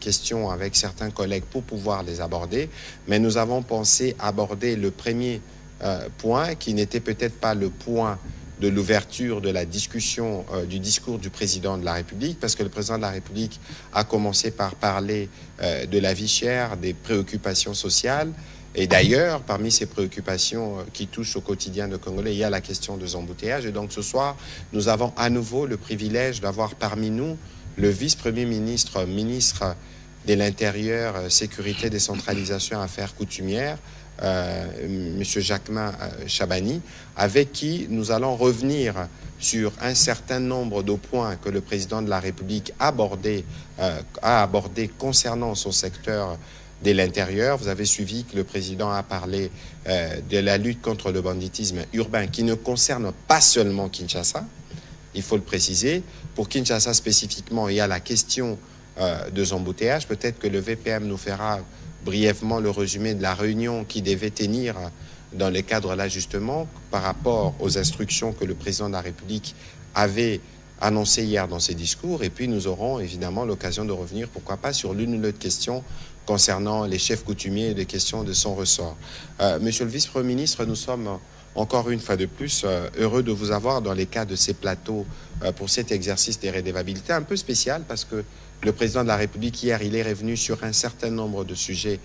questions avec certains collègues pour pouvoir les aborder, mais nous avons pensé aborder le premier point qui n'était peut-être pas le point de l'ouverture de la discussion du discours du président de la République, parce que le président de la République a commencé par parler de la vie chère, des préoccupations sociales. Et d'ailleurs, parmi ces préoccupations qui touchent au quotidien de Congolais, il y a la question des embouteillages. Et donc ce soir, nous avons à nouveau le privilège d'avoir parmi nous le vice-premier ministre, ministre de l'Intérieur, Sécurité, Décentralisation, Affaires coutumières, M. Jacquemin Chabani, avec qui nous allons revenir sur un certain nombre de points que le président de la République a abordé concernant son secteur de l'intérieur. Vous avez suivi que le président a parlé de la lutte contre le banditisme urbain qui ne concerne pas seulement Kinshasa, il faut le préciser. Pour Kinshasa spécifiquement, il y a la question des embouteillages. Peut-être que le VPM nous fera brièvement le résumé de la réunion qui devait tenir dans le cadre là justement par rapport aux instructions que le président de la République avait annoncées hier dans ses discours. Et puis nous aurons évidemment l'occasion de revenir, pourquoi pas, sur l'une ou l'autre question concernant les chefs coutumiers et les questions de son ressort. Monsieur le vice-premier ministre, nous sommes encore une fois de plus heureux de vous avoir dans les cas de ces plateaux pour cet exercice des redevabilités un peu spécial, parce que le président de la République, hier, il est revenu sur un certain nombre de sujets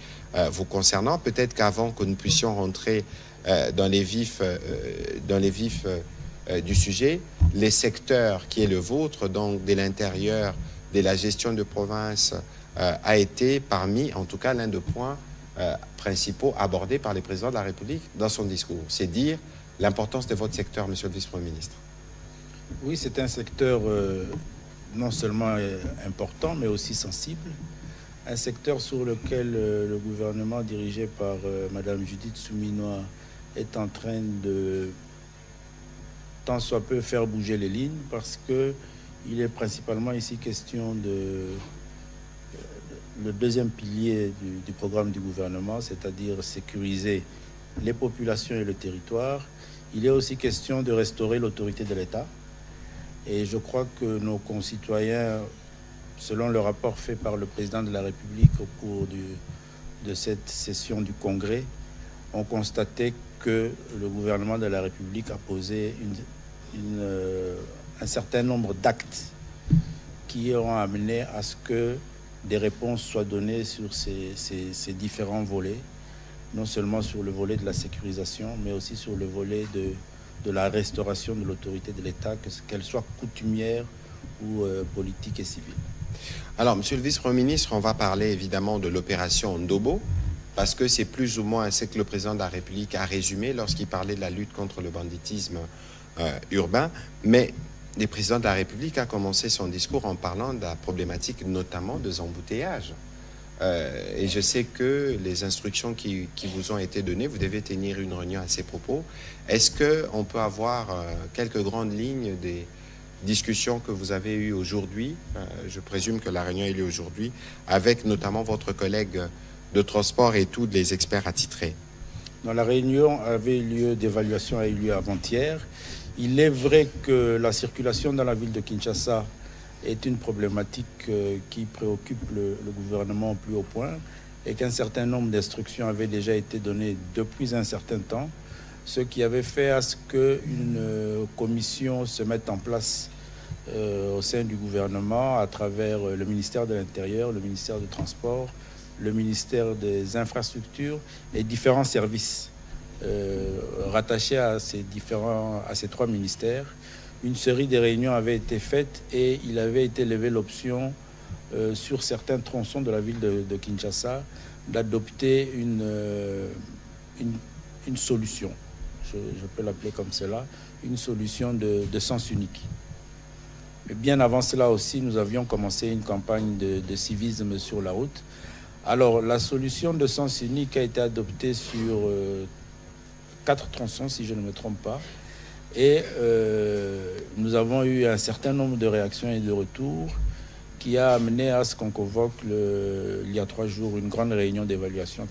vous concernant. Peut-être qu'avant que nous puissions rentrer dans les vifs du sujet, les secteurs qui est le vôtre, donc de l'intérieur, de la gestion de province, a été parmi, en tout cas, l'un des points principaux abordés par le président de la République dans son discours. C'est dire l'importance de votre secteur, monsieur le vice-premier ministre. Oui, c'est un secteur non seulement important, mais aussi sensible. Un secteur sur lequel le gouvernement dirigé par Madame Judith Souminoa est en train de tant soit peu faire bouger les lignes, parce qu'il est principalement ici question de le deuxième pilier du programme du gouvernement, c'est-à-dire sécuriser les populations et le territoire. Il est aussi question de restaurer l'autorité de l'État. Et je crois que nos concitoyens, selon le rapport fait par le président de la République au cours de cette session du Congrès, ont constaté que le gouvernement de la République a posé un certain nombre d'actes qui ont amené à ce que des réponses soient données sur ces différents volets, non seulement sur le volet de la sécurisation, mais aussi sur le volet de la restauration de l'autorité de l'État, qu'elle soit coutumière ou politique et civile. Alors, monsieur le vice-premier ministre, on va parler évidemment de l'opération Ndobo, parce que c'est plus ou moins ce que le président de la République a résumé lorsqu'il parlait de la lutte contre le banditisme urbain. Mais le président de la République a commencé son discours en parlant de la problématique notamment des embouteillages. Et je sais que les instructions qui vous ont été données, vous devez tenir une réunion à ces propos. Est-ce qu'on peut avoir quelques grandes lignes des discussions que vous avez eues aujourd'hui? Je présume que la réunion est lieu aujourd'hui, avec notamment votre collègue de transport et tous les experts attitrés. Dans la réunion d'évaluation a eu lieu avant-hier. Il est vrai que la circulation dans la ville de Kinshasa est une problématique qui préoccupe le gouvernement au plus haut point, et qu'un certain nombre d'instructions avaient déjà été données depuis un certain temps, ce qui avait fait à ce qu'une commission se mette en place au sein du gouvernement à travers le ministère de l'Intérieur, le ministère des Transports, le ministère des Infrastructures et différents services rattachés à ces trois ministères. Une série de réunions avait été faite et il avait été levé l'option sur certains tronçons de la ville de Kinshasa d'adopter une solution, je peux l'appeler comme cela, une solution de sens unique. Mais bien avant cela aussi, nous avions commencé une campagne de civisme sur la route. Alors, la solution de sens unique a été adoptée sur 4 tronçons, si je ne me trompe pas. Et nous avons eu un certain nombre de réactions et de retours qui a amené à ce qu'on convoque il y a 3 jours une grande réunion d'évaluation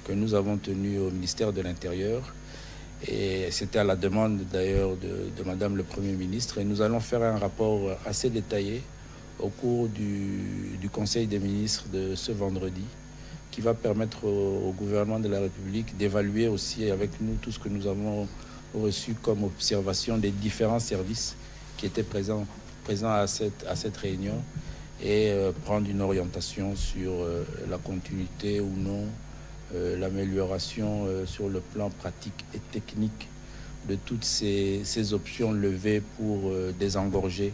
que nous avons tenue au ministère de l'Intérieur. Et c'était à la demande d'ailleurs de Madame le Premier ministre. Et nous allons faire un rapport assez détaillé au cours du Conseil des ministres de ce vendredi, qui va permettre au gouvernement de la République d'évaluer aussi avec nous tout ce que nous avons reçu comme observation des différents services qui étaient présents à cette réunion et prendre une orientation sur la continuité ou non, l'amélioration sur le plan pratique et technique de toutes ces options levées pour désengorger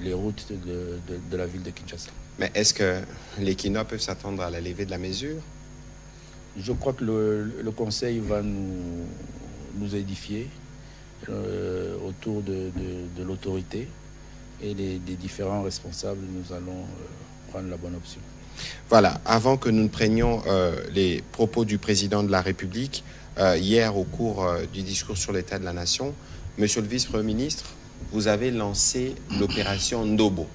les routes de la ville de Kinshasa. Mais est-ce que les Kinois peuvent s'attendre à la levée de la mesure? Je crois que le Conseil va nous édifier autour de l'autorité et des différents responsables. Nous allons prendre la bonne option. Voilà, avant que nous ne prenions les propos du président de la République, hier au cours du discours sur l'état de la nation, monsieur le vice-premier ministre, vous avez lancé l'opération Ndobo.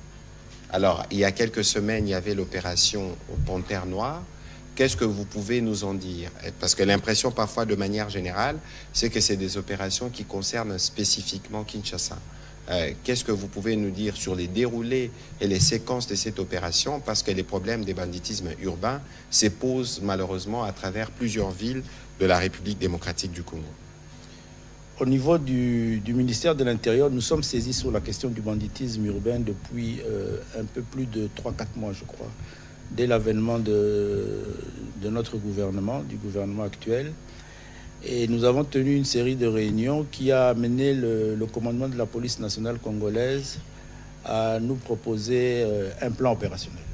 Alors, il y a quelques semaines, il y avait l'opération Panthère Noire. Qu'est-ce que vous pouvez nous en dire? Parce que l'impression, parfois, de manière générale, c'est que c'est des opérations qui concernent spécifiquement Kinshasa. Qu'est-ce que vous pouvez nous dire sur les déroulés et les séquences de cette opération? Parce que les problèmes des banditismes urbains se posent malheureusement à travers plusieurs villes de la République démocratique du Congo. Au niveau du ministère de l'Intérieur, nous sommes saisis sur la question du banditisme urbain depuis un peu plus de 3-4 mois, je crois, dès l'avènement de notre gouvernement, du gouvernement actuel. Et nous avons tenu une série de réunions qui a amené le commandement de la police nationale congolaise à nous proposer un plan opérationnel.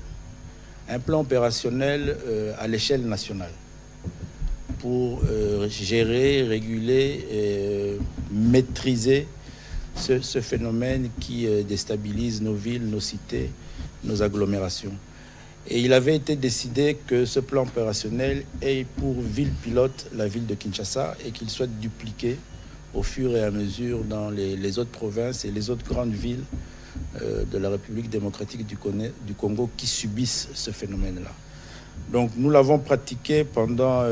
Un plan opérationnel à l'échelle nationale pour gérer, réguler et maîtriser ce phénomène qui déstabilise nos villes, nos cités, nos agglomérations. Et il avait été décidé que ce plan opérationnel ait pour ville pilote la ville de Kinshasa et qu'il soit dupliqué au fur et à mesure dans les autres provinces et les autres grandes villes de la République démocratique du Congo qui subissent ce phénomène-là. Donc nous l'avons pratiqué pendant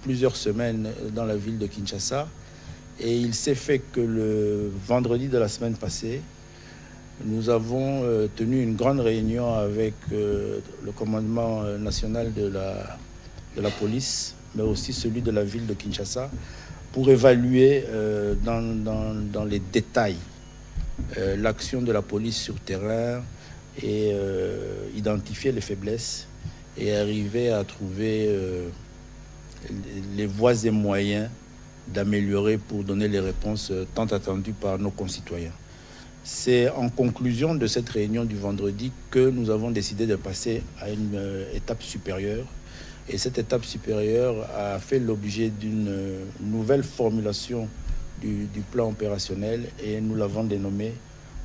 plusieurs semaines dans la ville de Kinshasa et il s'est fait que le vendredi de la semaine passée, nous avons tenu une grande réunion avec le commandement national de la police, mais aussi celui de la ville de Kinshasa, pour évaluer dans les détails l'action de la police sur terrain et identifier les faiblesses et arriver à trouver les voies et moyens d'améliorer pour donner les réponses tant attendues par nos concitoyens. C'est en conclusion de cette réunion du vendredi que nous avons décidé de passer à une étape supérieure. Et cette étape supérieure a fait l'objet d'une nouvelle formulation du plan opérationnel et nous l'avons dénommé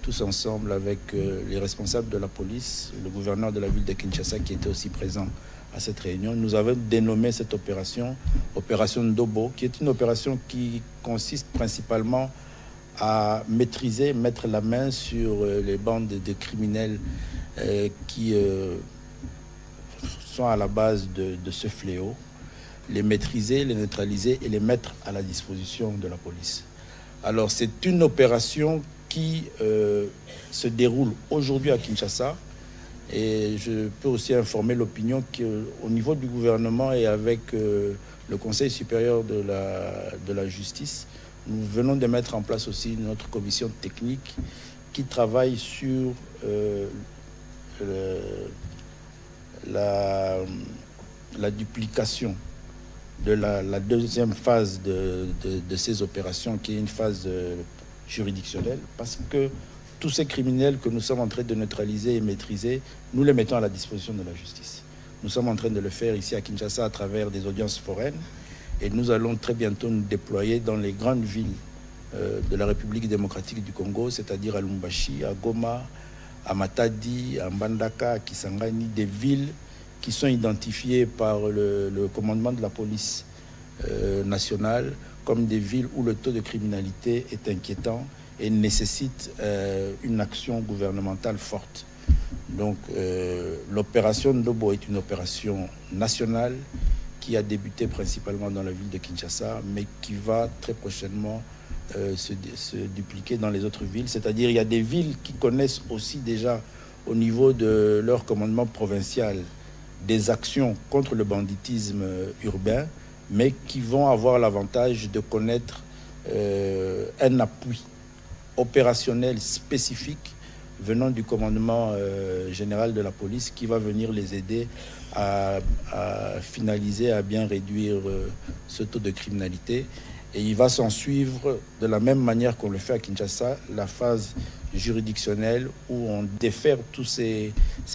tous ensemble avec les responsables de la police, le gouverneur de la ville de Kinshasa qui était aussi présent à cette réunion. Nous avons dénommé cette opération Ndobo, qui est une opération qui consiste principalement à maîtriser, mettre la main sur les bandes de criminels qui sont à la base de ce fléau, les maîtriser, les neutraliser et les mettre à la disposition de la police. Alors c'est une opération qui se déroule aujourd'hui à Kinshasa et je peux aussi informer l'opinion qu'au niveau du gouvernement et avec le Conseil supérieur de la justice, nous venons de mettre en place aussi notre commission technique qui travaille sur la duplication de la deuxième phase de ces opérations, qui est une phase juridictionnelle, parce que tous ces criminels que nous sommes en train de neutraliser et maîtriser, nous les mettons à la disposition de la justice. Nous sommes en train de le faire ici à Kinshasa à travers des audiences foraines et nous allons très bientôt nous déployer dans les grandes villes de la République démocratique du Congo, c'est-à-dire à Lubumbashi, à Goma, à Matadi, à Mbandaka, à Kisangani, des villes qui sont identifiées par le commandement de la police nationale comme des villes où le taux de criminalité est inquiétant et nécessite une action gouvernementale forte. Donc l'opération Ndobo est une opération nationale qui a débuté principalement dans la ville de Kinshasa, mais qui va très prochainement se dupliquer dans les autres villes. C'est-à-dire il y a des villes qui connaissent aussi déjà au niveau de leur commandement provincial des actions contre le banditisme urbain, mais qui vont avoir l'avantage de connaître un appui opérationnel spécifique venant du commandement général de la police qui va venir les aider à finaliser, à bien réduire ce taux de criminalité. Et il va s'en suivre de la même manière qu'on le fait à Kinshasa, la phase juridictionnelle où on défère tous ces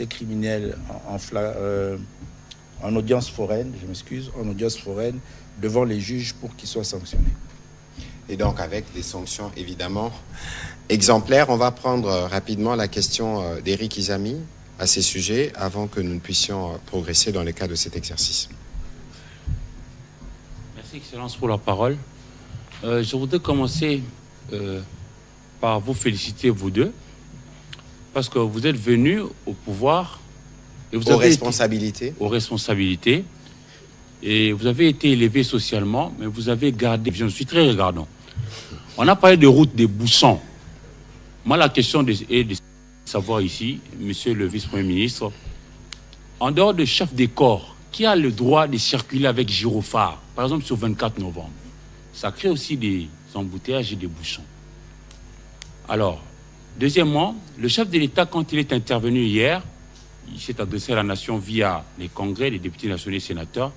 criminels en audience foraine, en audience foraine devant les juges pour qu'ils soient sanctionnés. Et donc avec des sanctions évidemment exemplaires. On va prendre rapidement la question d'Éric Izami à ces sujets avant que nous ne puissions progresser dans le cadre de cet exercice. Merci Excellence pour la parole. Je voudrais commencer par vous féliciter vous deux parce que vous êtes venus au pouvoir et vous avez aux responsabilités et vous avez été élevé socialement, mais vous avez gardé. Je suis très regardant. On a parlé de route des bouchons. Moi, la question est de savoir ici, monsieur le vice-premier ministre, en dehors de chef des corps, qui a le droit de circuler avec gyrophare, par exemple sur 24 novembre? Ça crée aussi des embouteillages et des bouchons. Alors, deuxièmement, le chef de l'État, quand il est intervenu hier, il s'est adressé à la nation via les congrès, les députés nationaux et sénateurs.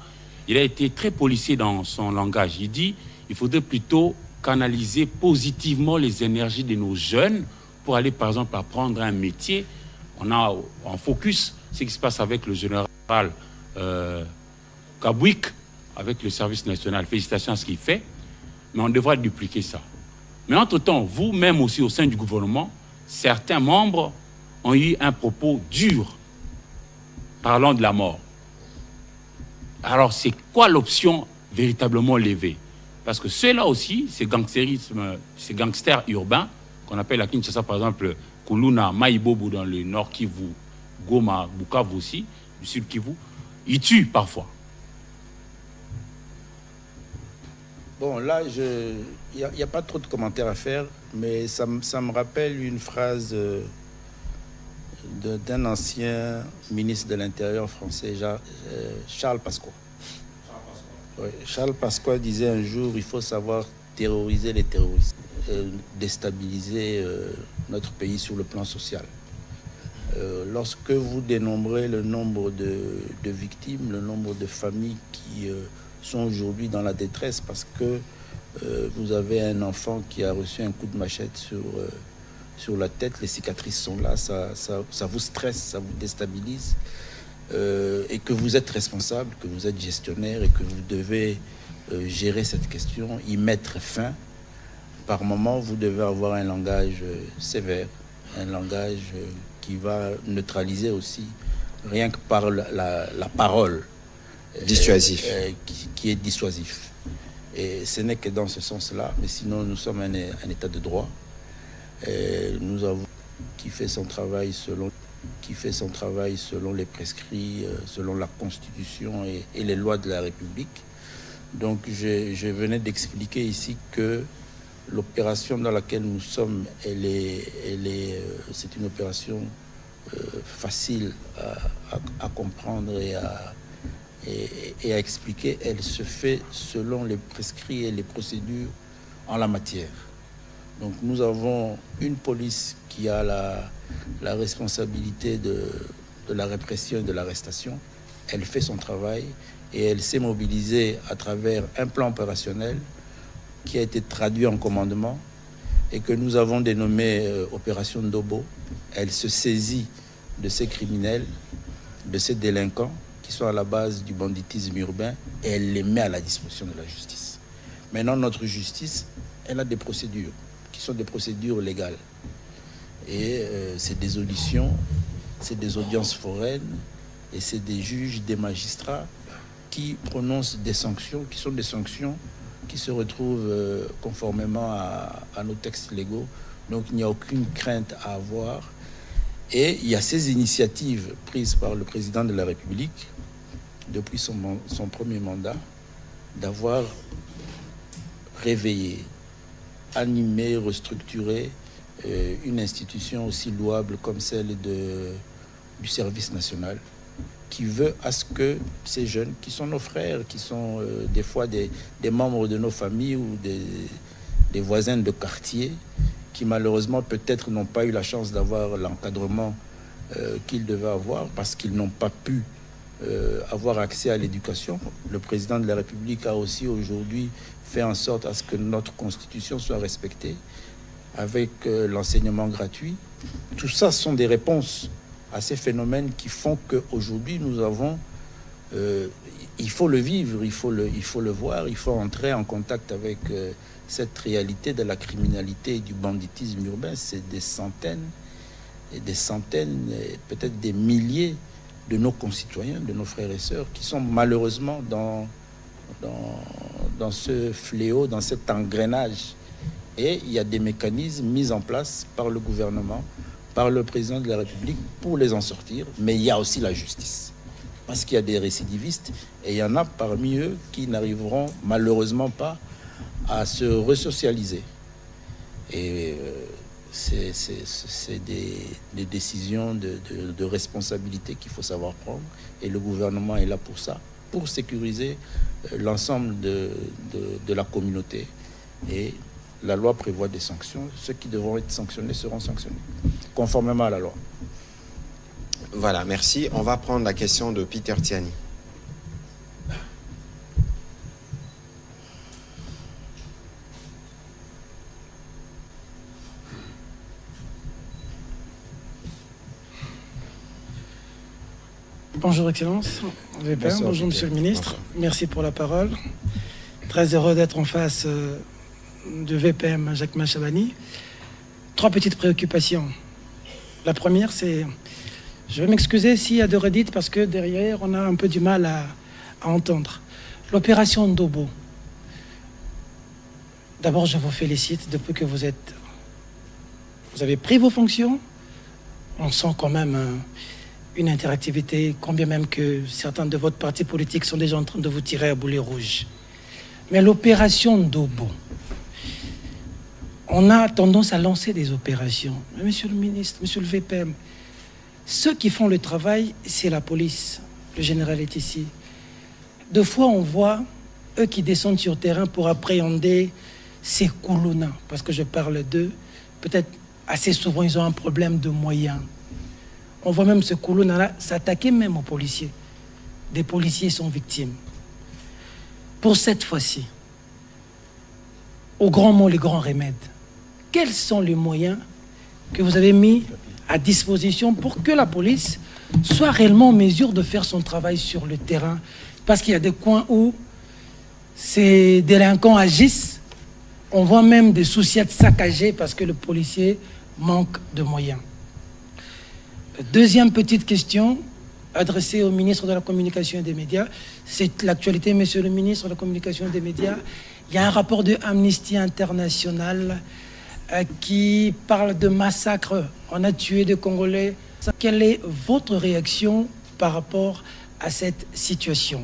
Il a été très policé dans son langage. Il dit qu'il faudrait plutôt canaliser positivement les énergies de nos jeunes pour aller, par exemple, apprendre un métier. On a en focus ce qui se passe avec le général Kabouik, avec le service national. Félicitations à ce qu'il fait, mais on devra dupliquer ça. Mais entre-temps, vous-même aussi au sein du gouvernement, certains membres ont eu un propos dur parlant de la mort. Alors, c'est quoi l'option véritablement levée? Parce que ceux-là aussi, ces gangsters urbains, qu'on appelle à Kinshasa, par exemple, Kuluna, Maïbobo dans le nord Kivu, Goma, Bukavu aussi, du sud Kivu, ils tuent parfois. Bon, là, il n'y a pas trop de commentaires à faire, mais ça me rappelle une phrase d'un ancien ministre de l'Intérieur français, Charles Pasqua. Oui, Charles Pasqua disait un jour, il faut savoir terroriser les terroristes, déstabiliser notre pays sur le plan social. Lorsque vous dénombrez le nombre de victimes, le nombre de familles qui sont aujourd'hui dans la détresse parce que vous avez un enfant qui a reçu un coup de machette sur la tête, les cicatrices sont là, ça vous stresse, ça vous déstabilise, et que vous êtes responsable, que vous êtes gestionnaire et que vous devez gérer cette question, y mettre fin. Par moment, vous devez avoir un langage sévère, un langage qui va neutraliser aussi, rien que par la parole. Dissuasif. Qui est dissuasif. Et ce n'est que dans ce sens-là, mais sinon nous sommes un état de droit. Nous avons qui fait son travail selon les prescrits, selon la Constitution et les lois de la République. Donc je venais d'expliquer ici que l'opération dans laquelle nous sommes, c'est une opération facile à comprendre et à expliquer. Elle se fait selon les prescrits et les procédures en la matière. Donc nous avons une police qui a la responsabilité de la répression et de l'arrestation. Elle fait son travail et elle s'est mobilisée à travers un plan opérationnel qui a été traduit en commandement et que nous avons dénommé Opération Ndobo. Elle se saisit de ces criminels, de ces délinquants qui sont à la base du banditisme urbain et elle les met à la disposition de la justice. Maintenant, notre justice, elle a des procédures qui sont des procédures légales. Et c'est des auditions, c'est des audiences foraines et c'est des juges, des magistrats qui prononcent des sanctions, qui sont des sanctions qui se retrouvent conformément à nos textes légaux. Donc il n'y a aucune crainte à avoir. Et il y a ces initiatives prises par le président de la République depuis son premier mandat d'avoir réveillé, animé, restructuré une institution aussi louable comme celle du service national, qui veut à ce que ces jeunes, qui sont nos frères, qui sont des fois des membres de nos familles ou des voisins de quartier, qui malheureusement peut-être n'ont pas eu la chance d'avoir l'encadrement qu'ils devaient avoir parce qu'ils n'ont pas pu avoir accès à l'éducation. Le président de la République a aussi aujourd'hui fait en sorte à ce que notre constitution soit respectée avec l'enseignement gratuit. Tout ça sont des réponses à ces phénomènes qui font qu'aujourd'hui nous avons, il faut le vivre, il faut le voir, il faut entrer en contact avec cette réalité de la criminalité et du banditisme urbain. C'est des centaines et des centaines, peut-être des milliers de nos concitoyens, de nos frères et sœurs qui sont malheureusement dans ce fléau, dans cet engrenage. Et il y a des mécanismes mis en place par le gouvernement, par le président de la République pour les en sortir. Mais il y a aussi la justice. Parce qu'il y a des récidivistes et il y en a parmi eux qui n'arriveront malheureusement pas à se resocialiser. Et c'est des décisions de responsabilité qu'il faut savoir prendre. Et le gouvernement est là pour ça, pour sécuriser l'ensemble de la communauté. Et la loi prévoit des sanctions. Ceux qui devront être sanctionnés seront sanctionnés, conformément à la loi. Voilà, merci. On va prendre la question de Peter Tiani. Bonjour Excellence, VPM, bonjour Monsieur le Ministre, merci pour la parole. Très heureux d'être en face de VPM Jacques Machabani. 3 petites préoccupations. La première, c'est, je vais m'excuser s'il y a de redites parce que derrière, on a un peu du mal à entendre. L'opération Ndobo. D'abord, je vous félicite depuis que vous avez pris vos fonctions. On sent quand même une interactivité, combien même que certains de votre parti politique sont déjà en train de vous tirer à boulet rouge. Mais l'opération Ndobo, on a tendance à lancer des opérations. Mais monsieur le ministre, monsieur le VPM, ceux qui font le travail, c'est la police. Le général est ici. 2 fois, on voit eux qui descendent sur terrain pour appréhender ces Koulouna, parce que je parle d'eux. Peut-être assez souvent, ils ont un problème de moyens. On voit même ce Koulouna-là s'attaquer même aux policiers. Des policiers sont victimes. Pour cette fois-ci, au grand mot, les grands remèdes, quels sont les moyens que vous avez mis à disposition pour que la police soit réellement en mesure de faire son travail sur le terrain? Parce qu'il y a des coins où ces délinquants agissent. On voit même des souciettes saccagées parce que le policier manque de moyens. Deuxième petite question adressée au ministre de la Communication et des Médias. C'est l'actualité, monsieur le ministre de la Communication et des Médias. Il y a un rapport de Amnesty International qui parle de massacres. On a tué des Congolais. Quelle est votre réaction par rapport à cette situation?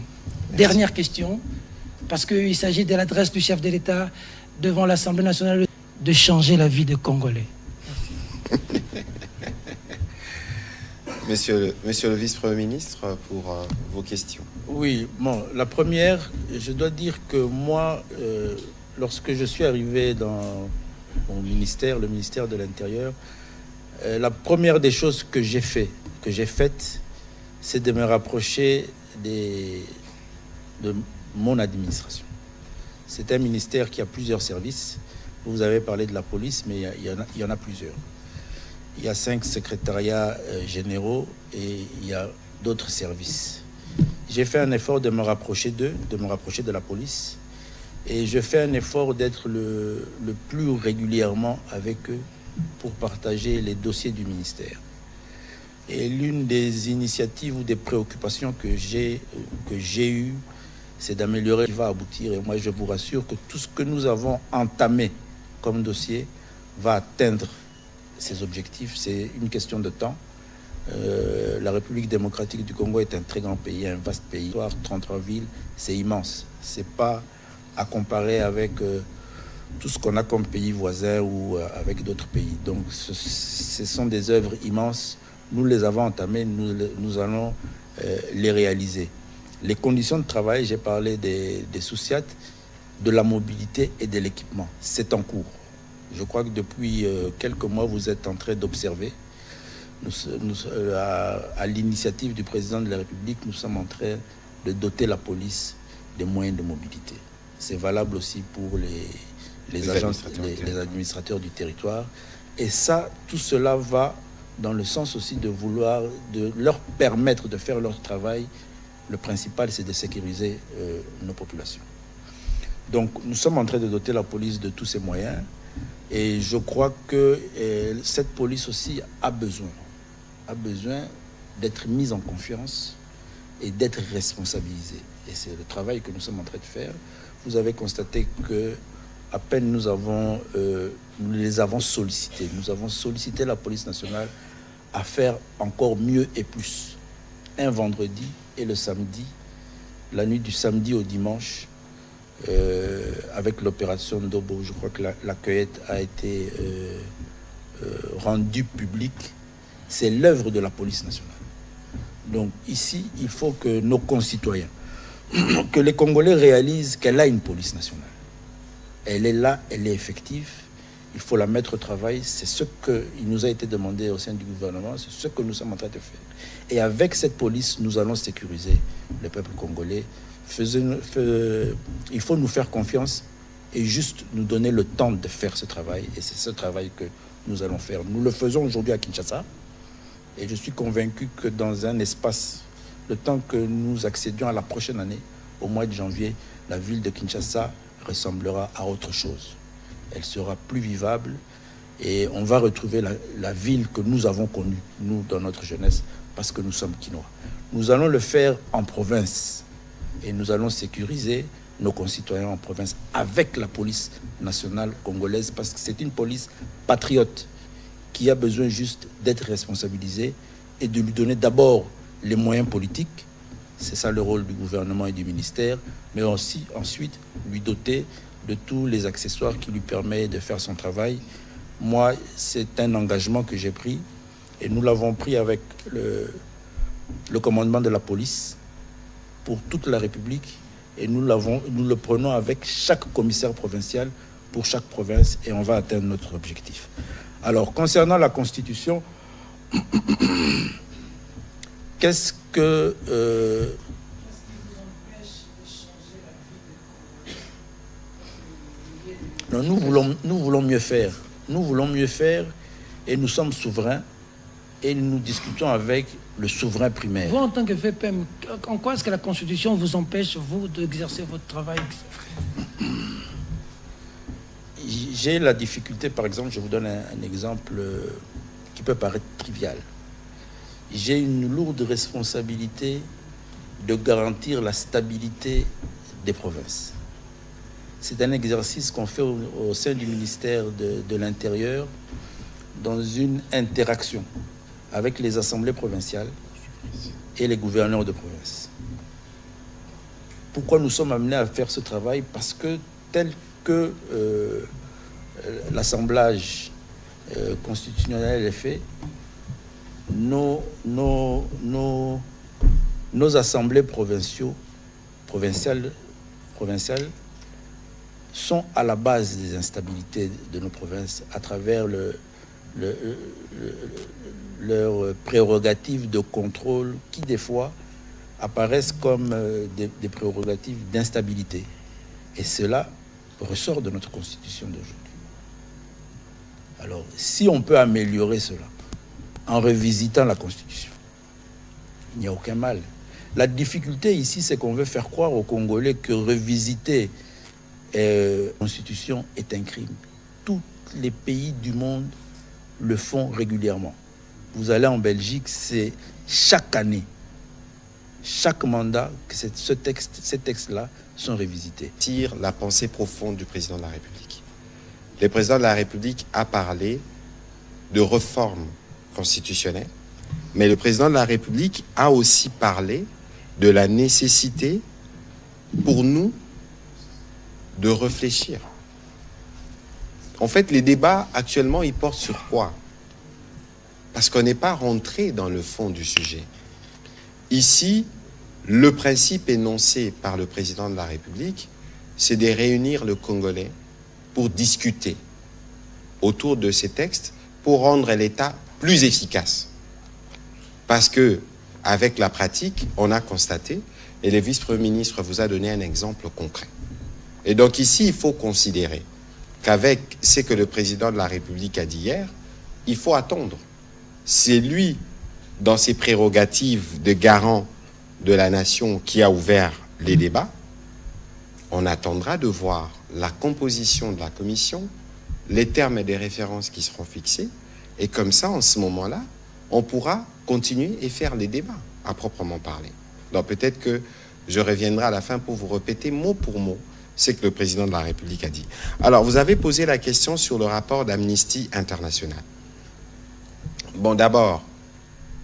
Dernière question, parce qu'il s'agit de l'adresse du chef de l'État devant l'Assemblée nationale de changer la vie des Congolais. Monsieur le vice-premier ministre, pour vos questions. Oui, bon, la première, je dois dire que moi, lorsque je suis arrivé dans mon ministère, le ministère de l'Intérieur, la première des choses que j'ai faites, c'est de me rapprocher de mon administration. C'est un ministère qui a plusieurs services. Vous avez parlé de la police, mais il y en a plusieurs. Il y a 5 secrétariats généraux et il y a d'autres services. J'ai fait un effort de me rapprocher d'eux, de me rapprocher de la police. Et je fais un effort d'être le plus régulièrement avec eux pour partager les dossiers du ministère. Et l'une des initiatives ou des préoccupations que j'ai eues, c'est d'améliorer ce qui va aboutir. Et moi, je vous rassure que tout ce que nous avons entamé comme dossier va atteindre ces objectifs. C'est une question de temps. La République démocratique du Congo est un très grand pays, un vaste pays. 33 villes, c'est immense. C'est pas à comparer avec tout ce qu'on a comme pays voisins ou avec d'autres pays. Donc ce sont des œuvres immenses. Nous les avons entamées, nous allons les réaliser. Les conditions de travail, j'ai parlé des SOUCIAT, de la mobilité et de l'équipement. C'est en cours. Je crois que depuis quelques mois, vous êtes en train d'observer. À l'initiative du président de la République, nous sommes en train de doter la police des moyens de mobilité. C'est valable aussi pour les administrateurs du territoire. Et ça, tout cela va dans le sens aussi de leur permettre de faire leur travail. Le principal, c'est de sécuriser nos populations. Donc, nous sommes en train de doter la police de tous ces moyens. Et je crois que cette police aussi a besoin d'être mise en confiance et d'être responsabilisée. Et c'est le travail que nous sommes en train de faire. Vous avez constaté que à peine nous les avons sollicités. Nous avons sollicité la police nationale à faire encore mieux et plus. Un vendredi et le samedi, la nuit du samedi au dimanche, avec l'opération Ndobo, je crois que la cueillette a été rendue publique. C'est l'œuvre de la police nationale. Donc ici, il faut que nos concitoyens, que les Congolais réalisent qu'elle a une police nationale. Elle est là, elle est effective. Il faut la mettre au travail. C'est ce qu'il nous a été demandé au sein du gouvernement. C'est ce que nous sommes en train de faire. Et avec cette police, nous allons sécuriser le peuple congolais. Il faut nous faire confiance et juste nous donner le temps de faire ce travail. Et c'est ce travail que nous allons faire. Nous le faisons aujourd'hui à Kinshasa. Et je suis convaincu que dans un espace, le temps que nous accédions à la prochaine année, au mois de janvier, la ville de Kinshasa ressemblera à autre chose. Elle sera plus vivable et on va retrouver la ville que nous avons connue, nous, dans notre jeunesse, parce que nous sommes Kinois. Nous allons le faire en province et nous allons sécuriser nos concitoyens en province avec la police nationale congolaise, parce que c'est une police patriote qui a besoin juste d'être responsabilisée et de lui donner d'abord les moyens politiques. C'est ça le rôle du gouvernement et du ministère, mais aussi ensuite lui doter de tous les accessoires qui lui permettent de faire son travail. Moi, c'est un engagement que j'ai pris et nous l'avons pris avec le commandement de la police pour toute la République et nous le prenons avec chaque commissaire provincial pour chaque province et on va atteindre notre objectif. Alors, concernant la Constitution, qu'est-ce que... Non, nous voulons mieux faire. Nous voulons mieux faire et nous sommes souverains et nous discutons avec le souverain primaire. Vous, en tant que VPM, en quoi est-ce que la Constitution vous empêche, vous, d'exercer votre travail? J'ai la difficulté, par exemple, je vous donne un exemple qui peut paraître trivial. J'ai une lourde responsabilité de garantir la stabilité des provinces. C'est un exercice qu'on fait au sein du ministère de l'Intérieur dans une interaction avec les assemblées provinciales et les gouverneurs de province. Pourquoi nous sommes amenés à faire ce travail? Parce que tel que l'assemblage constitutionnel est fait, nos assemblées provinciales sont à la base des instabilités de nos provinces à travers leurs prérogatives de contrôle qui, des fois, apparaissent comme des prérogatives d'instabilité. Et cela ressort de notre Constitution d'aujourd'hui. Alors, si on peut améliorer cela en revisitant la Constitution, il n'y a aucun mal. La difficulté ici, c'est qu'on veut faire croire aux Congolais que revisiter la Constitution est un crime. Tous les pays du monde le font régulièrement. Vous allez en Belgique, c'est chaque année, chaque mandat, que ces textes-là sont revisités. Tire la pensée profonde du président de la République. Le président de la République a parlé de réforme constitutionnelle, mais le président de la République a aussi parlé de la nécessité pour nous de réfléchir En fait, les débats, actuellement, ils portent sur quoi? Parce qu'on n'est pas rentré dans le fond du sujet. Ici, le principe énoncé par le président de la République, c'est de réunir le Congolais pour discuter autour de ces textes, pour rendre l'État plus efficace. Parce que, avec la pratique, on a constaté, et le vice-premier ministre vous a donné un exemple concret. Et donc ici, il faut considérer qu'avec ce que le président de la République a dit hier, il faut attendre. C'est lui, dans ses prérogatives de garant de la nation, qui a ouvert les débats. On attendra de voir la composition de la commission, les termes et les références qui seront fixés, et comme ça, en ce moment-là, on pourra continuer et faire les débats, à proprement parler. Donc peut-être que je reviendrai à la fin pour vous répéter mot pour mot ce que le président de la République a dit. Alors, vous avez posé la question sur le rapport d'Amnesty International. Bon, d'abord,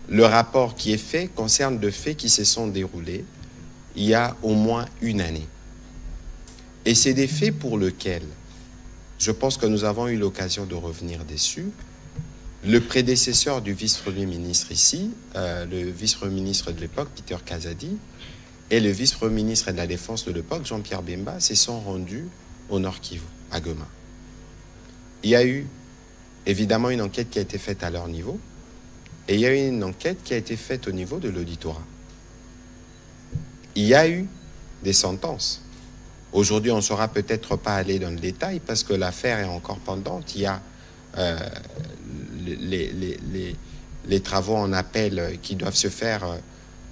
le rapport qui est fait concerne de faits qui se sont déroulés il y a au moins une année. Et c'est des faits pour lesquels je pense que nous avons eu l'occasion de revenir dessus. Le prédécesseur du vice-premier ministre ici, le vice-premier ministre de l'époque, Peter Kazadi, et le vice-premier ministre de la Défense de l'époque, Jean-Pierre Bemba, se sont rendus au Nord Kivu, à Goma. Il y a eu évidemment une enquête qui a été faite à leur niveau, et il y a eu une enquête qui a été faite au niveau de l'auditorat. Il y a eu des sentences. Aujourd'hui, on ne saura peut-être pas aller dans le détail parce que l'affaire est encore pendante. Il y a les travaux en appel qui doivent se faire,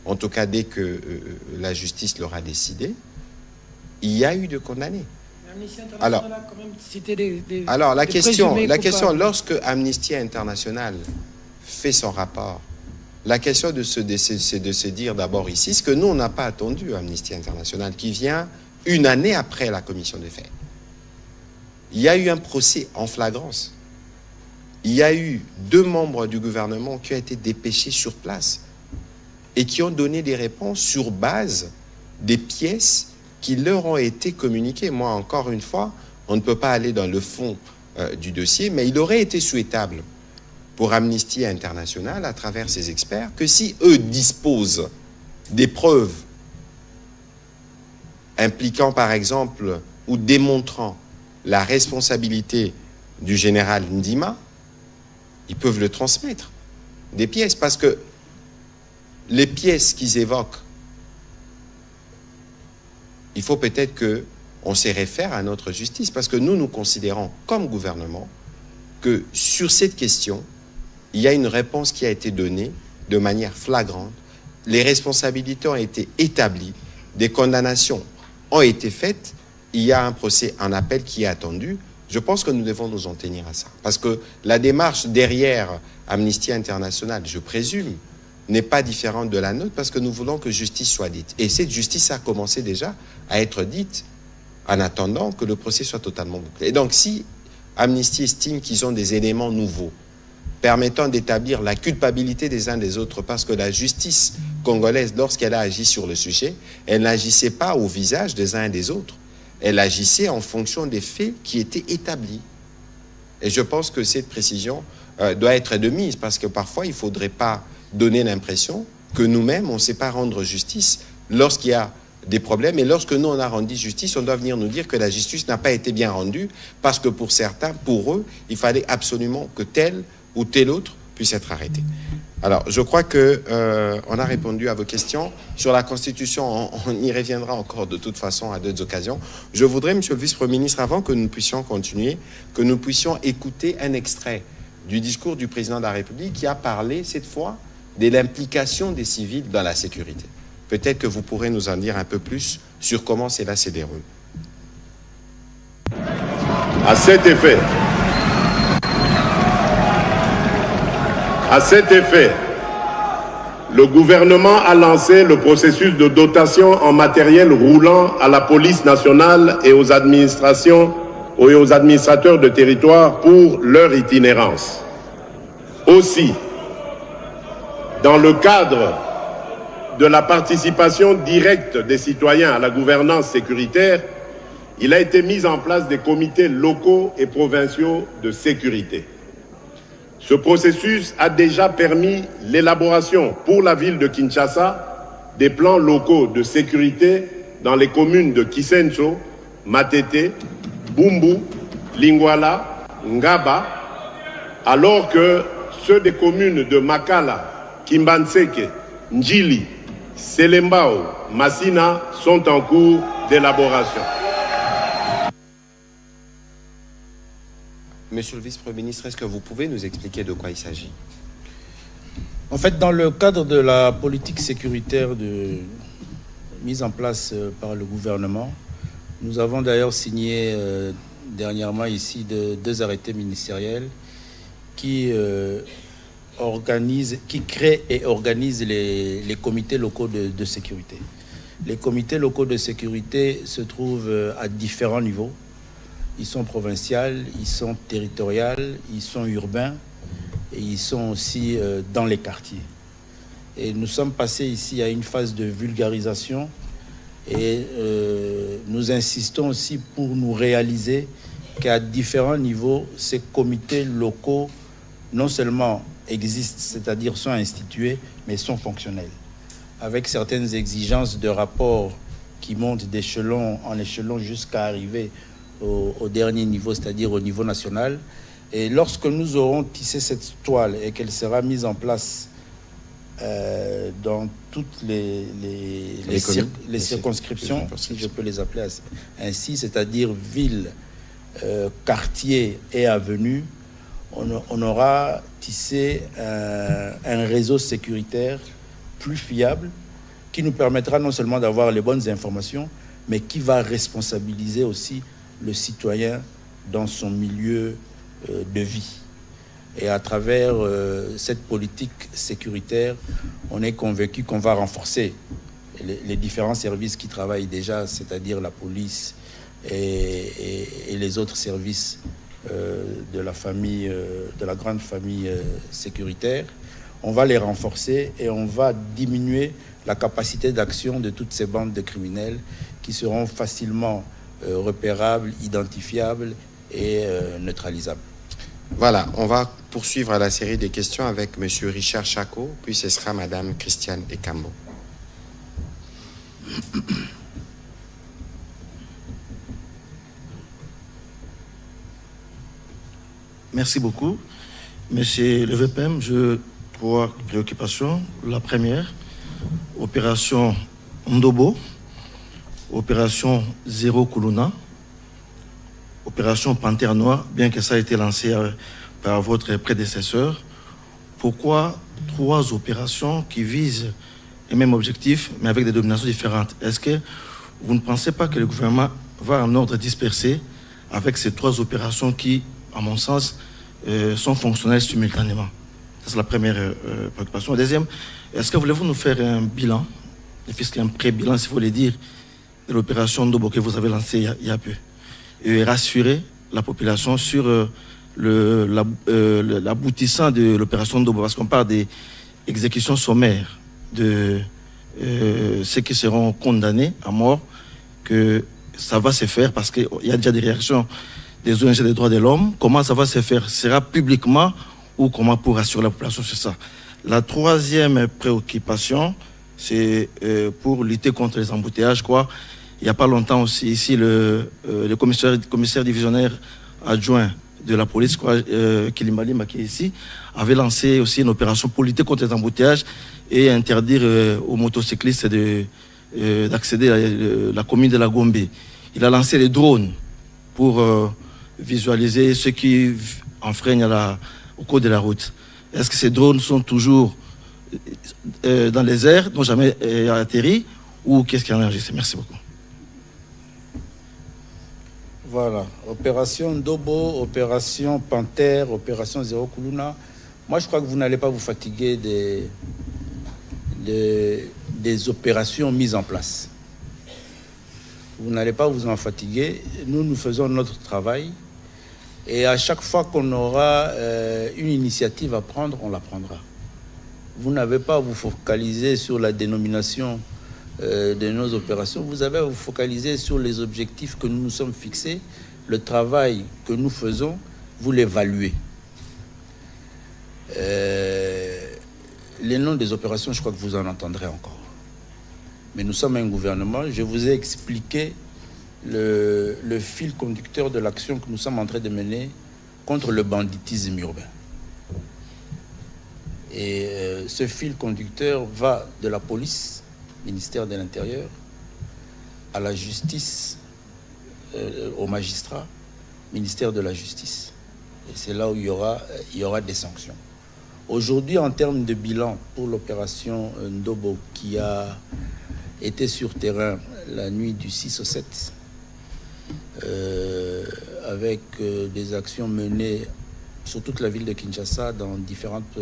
en tout cas dès que la justice l'aura décidé. Il y a eu de condamnés. Alors, la question, lorsque Amnesty International fait son rapport, la question c'est de se dire d'abord ici, ce que nous, on n'a pas attendu Amnesty International, qui vient une année après la commission des faits. Il y a eu un procès en flagrance. Il y a eu 2 membres du gouvernement qui ont été dépêchés sur place et qui ont donné des réponses sur base des pièces qui leur ont été communiquées. Moi, encore une fois, on ne peut pas aller dans le fond du dossier, mais il aurait été souhaitable pour Amnesty International, à travers ses experts, que si eux disposent des preuves impliquant, par exemple, ou démontrant la responsabilité du général Ndima, ils peuvent le transmettre, des pièces, parce que les pièces qu'ils évoquent, il faut peut-être qu'on se réfère à notre justice, parce que nous considérons, comme gouvernement, que sur cette question, il y a une réponse qui a été donnée de manière flagrante, les responsabilités ont été établies, des condamnations ont été faites, il y a un procès en appel qui est attendu. Je pense que nous devons nous en tenir à ça. Parce que la démarche derrière Amnesty International, je présume, n'est pas différente de la nôtre, parce que nous voulons que justice soit dite. Et cette justice a commencé déjà à être dite en attendant que le procès soit totalement bouclé. Et donc, si Amnesty estime qu'ils ont des éléments nouveaux permettant d'établir la culpabilité des uns des autres, parce que la justice congolaise, lorsqu'elle a agi sur le sujet, elle n'agissait pas au visage des uns et des autres. Elle agissait en fonction des faits qui étaient établis. Et je pense que cette précision doit être de mise, parce que parfois, il ne faudrait pas donner l'impression que nous-mêmes, on ne sait pas rendre justice lorsqu'il y a des problèmes. Et lorsque nous, on a rendu justice, on doit venir nous dire que la justice n'a pas été bien rendue, parce que pour certains, pour eux, il fallait absolument que tel ou tel autre puisse être arrêté. Alors, je crois qu'on a répondu à vos questions. Sur la Constitution, on y reviendra encore de toute façon à d'autres occasions. Je voudrais, Monsieur le Vice-Premier ministre, avant que nous puissions continuer, que nous puissions écouter un extrait du discours du Président de la République qui a parlé, cette fois, de l'implication des civils dans la sécurité. Peut-être que vous pourrez nous en dire un peu plus sur comment cela se déroule. À cet effet, le gouvernement a lancé le processus de dotation en matériel roulant à la police nationale et aux administrations et aux administrateurs de territoire pour leur itinérance. Aussi, dans le cadre de la participation directe des citoyens à la gouvernance sécuritaire, il a été mis en place des comités locaux et provinciaux de sécurité. Ce processus a déjà permis l'élaboration pour la ville de Kinshasa des plans locaux de sécurité dans les communes de Kisenso, Matete, Bumbu, Lingwala, Ngaba, alors que ceux des communes de Makala, Kimbanseke, Njili, Selembao, Massina sont en cours d'élaboration. Monsieur le vice-premier ministre, est-ce que vous pouvez nous expliquer de quoi il s'agit? En fait, dans le cadre de la politique sécuritaire mise en place par le gouvernement, nous avons d'ailleurs signé dernièrement ici deux arrêtés ministériels qui créent et organisent les comités locaux de sécurité. Les comités locaux de sécurité se trouvent à différents niveaux. Ils sont provinciaux, ils sont territoriaux, ils sont urbains et ils sont aussi dans les quartiers. Et nous sommes passés ici à une phase de vulgarisation et nous insistons aussi pour nous réaliser qu'à différents niveaux, ces comités locaux non seulement existent, c'est-à-dire sont institués, mais sont fonctionnels, avec certaines exigences de rapport qui montent d'échelon en échelon jusqu'à arriver au dernier niveau, c'est-à-dire au niveau national. Et lorsque nous aurons tissé cette toile et qu'elle sera mise en place dans toutes les circonscriptions, si je peux les appeler ainsi, c'est-à-dire villes, quartiers et avenues, on aura tissé un réseau sécuritaire plus fiable qui nous permettra non seulement d'avoir les bonnes informations, mais qui va responsabiliser aussi le citoyen dans son milieu de vie. Et à travers cette politique sécuritaire, on est convaincu qu'on va renforcer les différents services qui travaillent déjà, c'est-à-dire la police et les autres services de la famille, de la grande famille sécuritaire. On va les renforcer et on va diminuer la capacité d'action de toutes ces bandes de criminels qui seront facilement repérables, identifiables et neutralisables. Voilà, on va poursuivre la série des questions avec M. Richard Chako, puis ce sera Mme Christiane Ekambo. Merci beaucoup. Monsieur le VPM, j'ai 3 préoccupations. La première, opération Ndobo, opération Zéro Kuluna, opération Panthère Noire, bien que ça ait été lancé par votre prédécesseur. Pourquoi 3 opérations qui visent les mêmes objectifs, mais avec des dominations différentes? Est-ce que vous ne pensez pas que le gouvernement va en ordre dispersé avec ces 3 opérations qui, à mon sens, sont fonctionnelles simultanément? Ça, c'est la première préoccupation. La deuxième, est-ce que voulez-vous nous faire un bilan, un pré-bilan, si vous voulez dire, de l'opération Ndobo que vous avez lancée il y a peu, et rassurer la population sur l'aboutissant de l'opération Ndobo, parce qu'on parle des exécutions sommaires de ceux qui seront condamnés à mort, que ça va se faire parce qu'il y a déjà des réactions des ONG des droits de l'homme. Comment ça va se faire? Sera publiquement ou comment pour rassurer la population sur ça? La troisième préoccupation, c'est pour lutter contre les embouteillages, quoi. Il n'y a pas longtemps aussi, ici, le commissaire divisionnaire adjoint de la police, Kilimali Maki ici, avait lancé aussi une opération pour lutter contre les embouteillages et interdire aux motocyclistes d'accéder à la commune de la Gombe. Il a lancé les drones pour visualiser ceux qui enfreignent au cours de la route. Est-ce que ces drones sont toujours dans les airs, n'ont jamais atterri, ou qu'est-ce qui en a? Merci beaucoup. Voilà, opération Ndobo, opération Panthère, opération Zéro Kuluna. Moi, je crois que vous n'allez pas vous fatiguer des opérations mises en place. Vous n'allez pas vous en fatiguer. Nous faisons notre travail. Et à chaque fois qu'on aura une initiative à prendre, on la prendra. Vous n'avez pas à vous focaliser sur la dénomination de nos opérations, vous avez à vous focaliser sur les objectifs que nous nous sommes fixés, le travail que nous faisons, vous l'évaluez. Les noms des opérations, je crois que vous en entendrez encore. Mais nous sommes un gouvernement. Je vous ai expliqué le fil conducteur de l'action que nous sommes en train de mener contre le banditisme urbain. Et ce fil conducteur va de la police, ministère de l'Intérieur, à la justice, aux magistrats, ministère de la Justice. Et c'est là où il y aura des sanctions. Aujourd'hui, en termes de bilan pour l'opération Ndobo, qui a été sur terrain la nuit du 6 au 7, avec des actions menées sur toute la ville de Kinshasa, dans différentes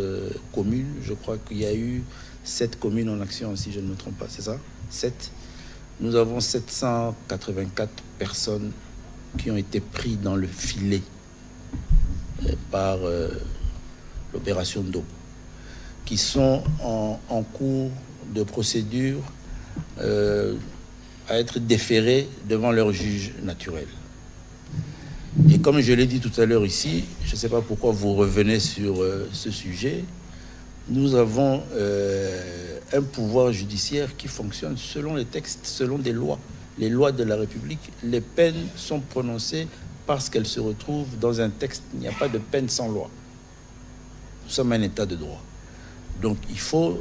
communes. Je crois qu'il y a eu 7 communes en action, si je ne me trompe pas, c'est ça? 7. Nous avons 784 personnes qui ont été prises dans le filet par l'opération Ndobo, qui sont en cours de procédure à être déférés devant leur juge naturel. Et comme je l'ai dit tout à l'heure ici, je ne sais pas pourquoi vous revenez sur ce sujet, nous avons un pouvoir judiciaire qui fonctionne selon les textes, selon des lois, les lois de la République. Les peines sont prononcées parce qu'elles se retrouvent dans un texte. Il n'y a pas de peine sans loi. Nous sommes un état de droit. Donc il faut,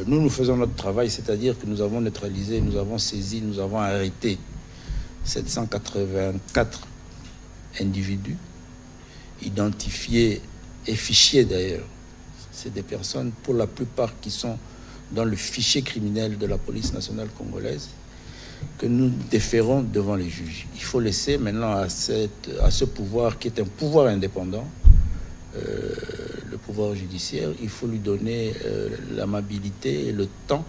nous faisons notre travail, c'est-à-dire que nous avons neutralisé, nous avons saisi, nous avons arrêté 784 individus, identifiés et fichiers d'ailleurs. C'est des personnes, pour la plupart, qui sont dans le fichier criminel de la police nationale congolaise, que nous déférons devant les juges. Il faut laisser maintenant à ce pouvoir, qui est un pouvoir indépendant, le pouvoir judiciaire, il faut lui donner l'amabilité et le temps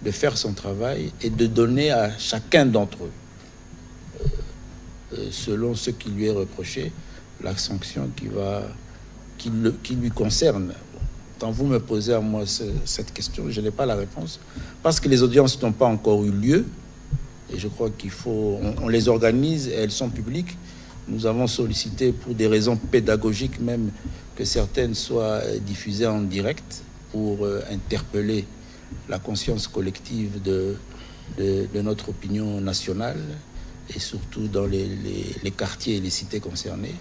de faire son travail et de donner à chacun d'entre eux, selon ce qui lui est reproché, la sanction qui lui concerne. Quand vous me posez à moi cette question, je n'ai pas la réponse, parce que les audiences n'ont pas encore eu lieu, et je crois qu'il faut... On les organise et elles sont publiques. Nous avons sollicité, pour des raisons pédagogiques même, que certaines soient diffusées en direct pour interpeller la conscience collective de notre opinion nationale et surtout dans les quartiers et les cités concernées.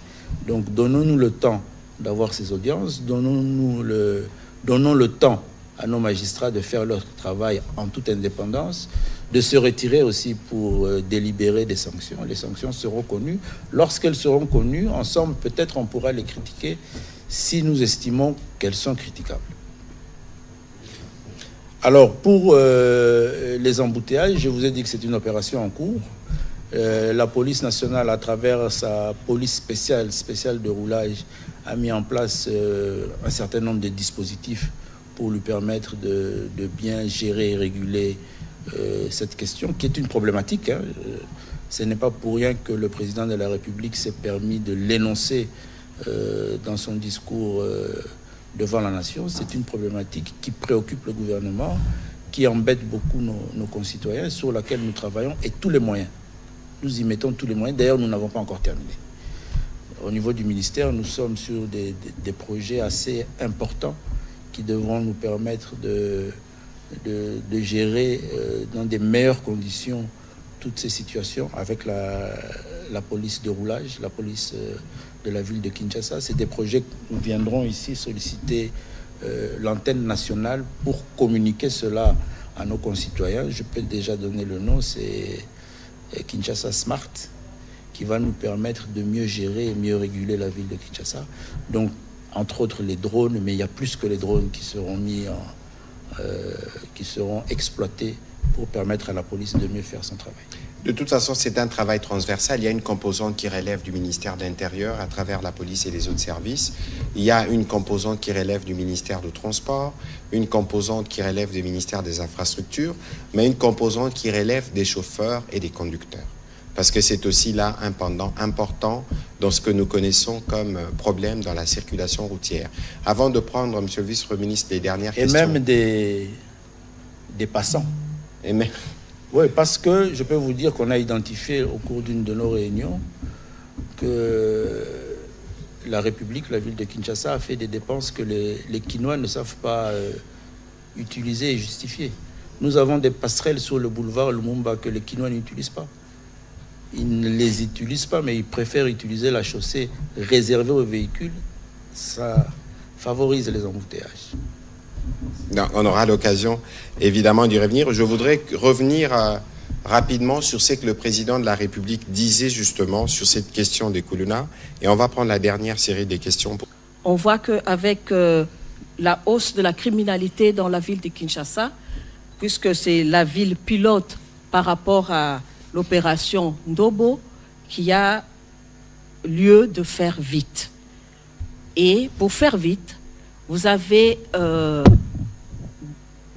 Donc donnons-nous le temps d'avoir ces audiences, donnons le temps à nos magistrats de faire leur travail en toute indépendance, de se retirer aussi pour délibérer des sanctions. Les sanctions seront connues. Lorsqu'elles seront connues, ensemble, peut-être on pourra les critiquer si nous estimons qu'elles sont critiquables. Alors, pour les embouteillages, je vous ai dit que c'est une opération en cours. La police nationale, à travers sa police spéciale de roulage, a mis en place un certain nombre de dispositifs pour lui permettre de bien gérer et réguler cette question, qui est une problématique. Ce n'est pas pour rien que le président de la République s'est permis de l'énoncer dans son discours devant la nation. C'est une problématique qui préoccupe le gouvernement, qui embête beaucoup nos concitoyens, sur laquelle nous travaillons, et tous les moyens. Nous y mettons tous les moyens. D'ailleurs, nous n'avons pas encore terminé. Au niveau du ministère, nous sommes sur des projets assez importants qui devront nous permettre de gérer dans des meilleures conditions toutes ces situations avec la police de roulage, la police de la ville de Kinshasa. C'est des projets que nous viendrons ici solliciter l'antenne nationale pour communiquer cela à nos concitoyens. Je peux déjà donner le nom, c'est Kinshasa Smart, qui va nous permettre de mieux gérer et mieux réguler la ville de Kinshasa. Donc, entre autres, les drones, mais il y a plus que les drones qui seront qui seront exploités pour permettre à la police de mieux faire son travail. De toute façon, c'est un travail transversal. Il y a une composante qui relève du ministère de l'Intérieur à travers la police et les autres services. Il y a une composante qui relève du ministère du Transport, une composante qui relève du ministère des Infrastructures, mais une composante qui relève des chauffeurs et des conducteurs. Parce que c'est aussi là un pendant important dans ce que nous connaissons comme problème dans la circulation routière. Avant de prendre, Monsieur le vice-ministre, les dernières questions... Et même des passants. Et même... Oui, parce que je peux vous dire qu'on a identifié au cours d'une de nos réunions que la République, la ville de Kinshasa, a fait des dépenses que les Kinois ne savent pas utiliser et justifier. Nous avons des passerelles sur le boulevard Lumumba que les Kinois n'utilisent pas. Ils ne les utilisent pas, mais ils préfèrent utiliser la chaussée réservée aux véhicules. Ça favorise les embouteillages. Non, on aura l'occasion, évidemment, d'y revenir. Je voudrais revenir rapidement sur ce que le président de la République disait justement sur cette question des Kuluna. Et on va prendre la dernière série des questions. On voit qu'avec la hausse de la criminalité dans la ville de Kinshasa, puisque c'est la ville pilote par rapport à l'opération Ndobo, qui a lieu de faire vite. Et pour faire vite, vous avez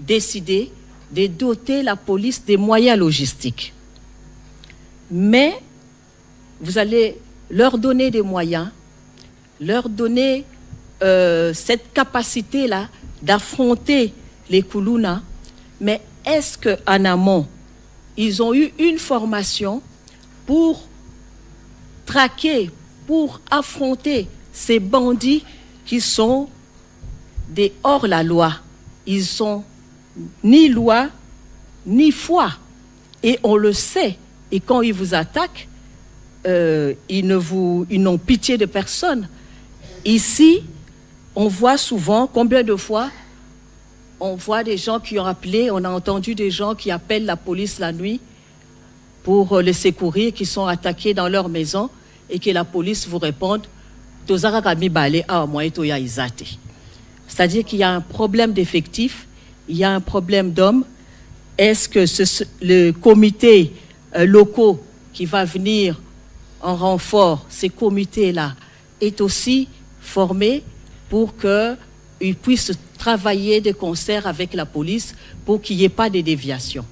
décidé de doter la police des moyens logistiques. Mais vous allez leur donner des moyens, leur donner cette capacité-là d'affronter les Kuluna. Mais est-ce qu'en amont, ils ont eu une formation pour traquer, pour affronter ces bandits qui sont des hors-la-loi? Ils sont ni loi, ni foi. Et on le sait. Et quand ils vous attaquent, ils n'ont pitié de personne. Ici, on voit souvent, combien de fois, on voit des gens qui ont appelé, on a entendu des gens qui appellent la police la nuit pour les secourir, qui sont attaqués dans leur maison, et que la police vous réponde, c'est-à-dire qu'il y a un problème d'effectifs, il y a un problème d'hommes. Est-ce que le comité locaux qui va venir en renfort, ces comités-là, est aussi formé pour qu'ils puissent travailler de concert avec la police pour qu'il n'y ait pas de déviation?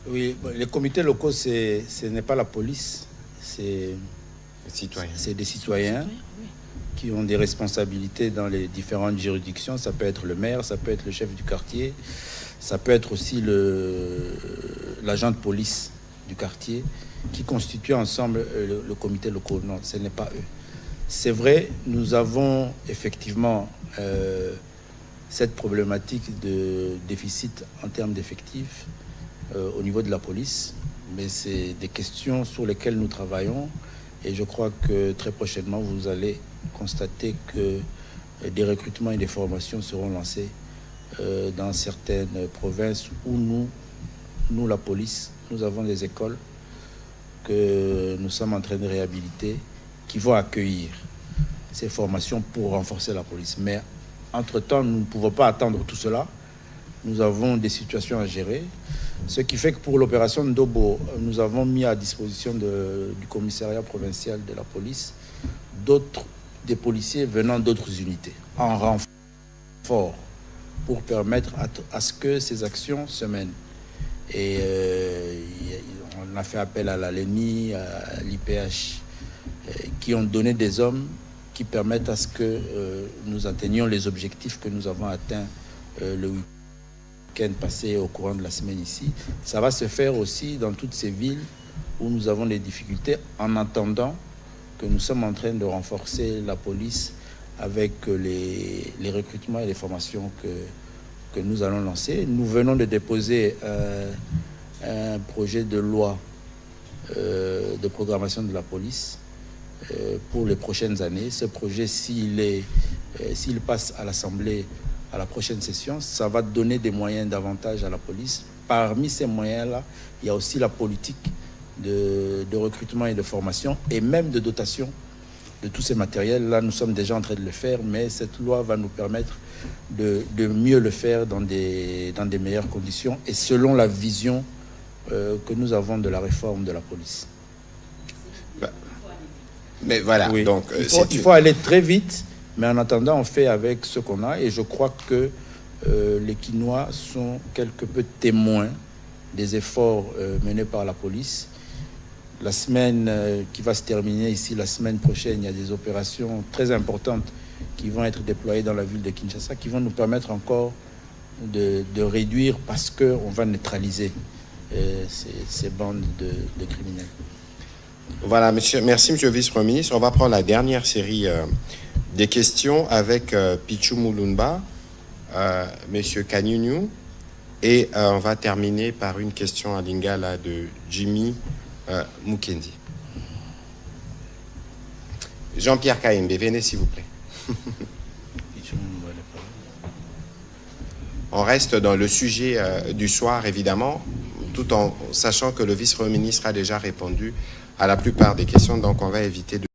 Oui, les comités locaux, ce n'est pas la police, c'est des citoyens qui ont des responsabilités dans les différentes juridictions. Ça peut être le maire, ça peut être le chef du quartier, ça peut être aussi l'agent de police du quartier qui constituent ensemble le comité local. Non, ce n'est pas eux. C'est vrai, nous avons effectivement cette problématique de déficit en termes d'effectifs au niveau de la police, mais c'est des questions sur lesquelles nous travaillons et je crois que très prochainement vous allez constater que des recrutements et des formations seront lancés dans certaines provinces où nous, la police, nous avons des écoles que nous sommes en train de réhabiliter qui vont accueillir ces formations pour renforcer la police. Mais entre-temps, nous ne pouvons pas attendre tout cela. Nous avons des situations à gérer. Ce qui fait que pour l'opération Ndobo, nous avons mis à disposition du commissariat provincial de la police des policiers venant d'autres unités en renfort pour permettre à ce que ces actions se mènent. Et on a fait appel à la LENI, à l'IPH, qui ont donné des hommes qui permettent à ce que nous atteignions les objectifs que nous avons atteints le week-end passé au courant de la semaine ici. Ça va se faire aussi dans toutes ces villes où nous avons des difficultés, en attendant que nous sommes en train de renforcer la police avec les recrutements et les formations que nous allons lancer. Nous venons de déposer un projet de loi de programmation de la police pour les prochaines années. Ce projet, s'il passe à l'Assemblée à la prochaine session, ça va donner des moyens davantage à la police. Parmi ces moyens-là, il y a aussi la politique de recrutement et de formation et même de dotation de tous ces matériels. Là, nous sommes déjà en train de le faire, mais cette loi va nous permettre de mieux le faire dans des meilleures conditions et selon la vision que nous avons de la réforme de la police. Mais voilà, oui. Donc il faut aller très vite, mais en attendant, on fait avec ce qu'on a et je crois que les Kinois sont quelque peu témoins des efforts menés par la police. La semaine qui va se terminer ici, la semaine prochaine, il y a des opérations très importantes qui vont être déployées dans la ville de Kinshasa, qui vont nous permettre encore de réduire parce qu'on va neutraliser ces bandes de criminels. Voilà, monsieur, merci monsieur le vice-premier ministre. On va prendre la dernière série des questions avec Pichu Mulumba, monsieur Kanyunyu, et on va terminer par une question à Lingala de Jimmy Mukendi. Jean-Pierre Kaembe, venez s'il vous plaît. On reste dans le sujet du soir, évidemment, tout en sachant que le vice-premier ministre a déjà répondu à la plupart des questions, donc on va éviter de